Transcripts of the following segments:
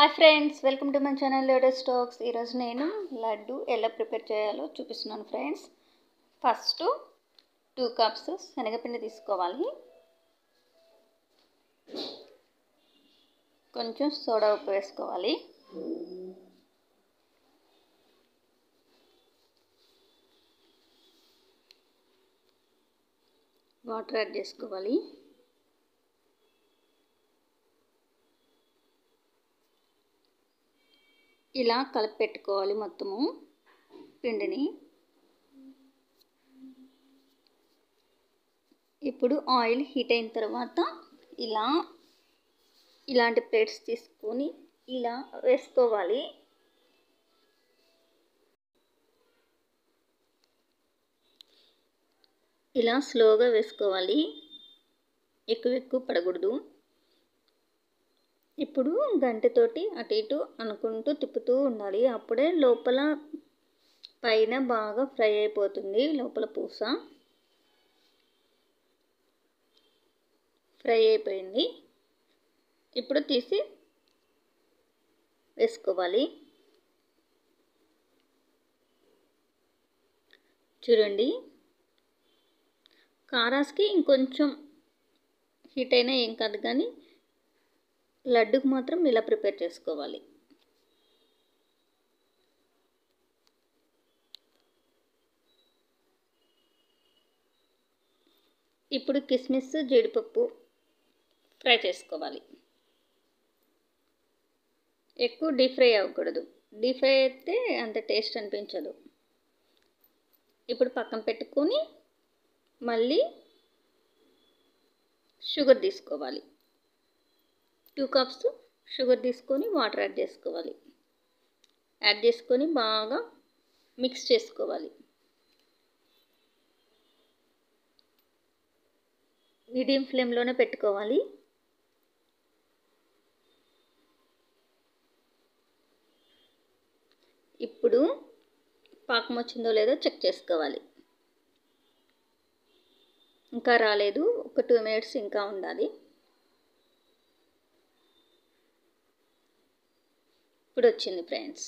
Hi friends, welcome to my channel latest talks. ఈరోజు నేను లడ్డు ఎలా ప్రిపేర్ చేయాలో చూపిస్తున్నాను ఫ్రెండ్స్. ఫస్ట్ 2 కప్స్ శనగపిండి తీసుకోవాలి. కొంచెం సోడా ఉప్పు వేసుకోవాలి. వాటర్ యాడ్ చేసుకోవాలి. ఇలా కలిపి పెట్టుకోవాలి మొత్తము పిండిని. ఇప్పుడు ఆయిల్ హీట్ అయిన తర్వాత ఇలాంటి ప్లేట్స్ తీసుకొని ఇలా వేసుకోవాలి. ఇలా స్లోగా వేసుకోవాలి, ఎక్కువ పడకూడదు. ఇప్పుడు గంటెతోటి అటు ఇటు అనుకుంటూ తిప్పుతూ ఉండాలి. అప్పుడే లోపల పైన బాగా ఫ్రై అయిపోతుంది. లోపల పూస ఫ్రై అయిపోయింది. ఇప్పుడు తీసి వేసుకోవాలి. చూడండి, కారాస్కి ఇంకొంచెం హీట్ అయినా ఏం కాదు, కానీ లడ్డుకు మాత్రం ఇలా ప్రిపేర్ చేసుకోవాలి. ఇప్పుడు కిస్మిస్, జీడిపప్పు ఫ్రై చేసుకోవాలి. ఎక్కువ డీప్ ఫ్రై అవ్వకూడదు. డీప్ ఫ్రై అయితే అంత టేస్ట్ అనిపించదు. ఇప్పుడు పక్కన పెట్టుకొని మళ్ళీ షుగర్ తీసుకోవాలి. 2 కప్స్ షుగర్ తీసుకొని వాటర్ యాడ్ చేసుకోవాలి. యాడ్ చేసుకొని బాగా మిక్స్ చేసుకోవాలి. మీడియం ఫ్లేమ్లోనే పెట్టుకోవాలి. ఇప్పుడు పాకం వచ్చిందో లేదో చెక్ చేసుకోవాలి. ఇంకా రాలేదు, ఒక 2 మినిట్స్ ఇంకా ఉండాలి. ఇప్పుడు వచ్చింది ఫ్రెండ్స్.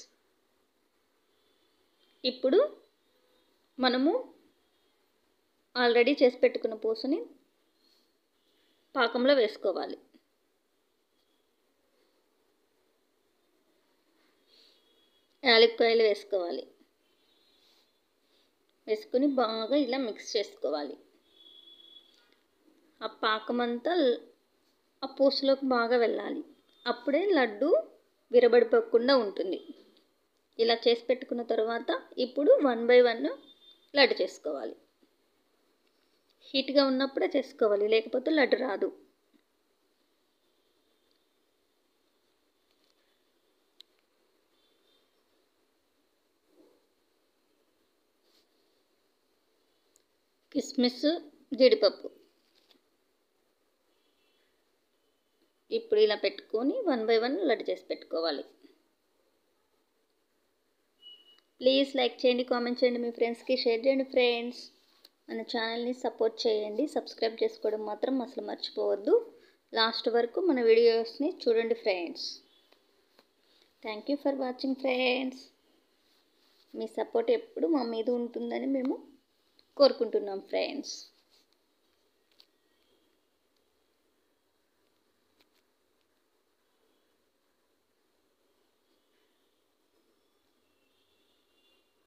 ఇప్పుడు మనము ఆల్రెడీ చేసి పెట్టుకున్న పూసని పాకంలో వేసుకోవాలి. యాలక్కాయలు వేసుకోవాలి. వేసుకొని బాగా ఇలా మిక్స్ చేసుకోవాలి. ఆ పాకం అంతా ఆ పూసలోకి బాగా వెళ్ళాలి. అప్పుడే లడ్డు విరబడిపోకుండా ఉంటుంది. ఇలా చేసి పెట్టుకున్న తర్వాత ఇప్పుడు 1 బై 1 లడ్డు చేసుకోవాలి. హీట్గా ఉన్నప్పుడే చేసుకోవాలి, లేకపోతే లడ్డు రాదు. కిస్మిస్, జీడిపప్పు ఇప్పుడు ఇలా పెట్టుకొని 1 బై 1 లడ్డు చేసి పెట్టుకోవాలి. ప్లీజ్ లైక్ చేయండి, కామెంట్ చేయండి, మీ ఫ్రెండ్స్కి షేర్ చేయండి. ఫ్రెండ్స్, మన ఛానల్ని సపోర్ట్ చేయండి. సబ్స్క్రైబ్ చేసుకోవడం మాత్రం అసలు మర్చిపోవద్దు. లాస్ట్ వరకు మన వీడియోస్ని చూడండి friends. Thank you for watching friends. Me support ఎప్పుడు మా మీద ఉంటుందని మేము కోరుకుంటున్నాం ఫ్రెండ్స్.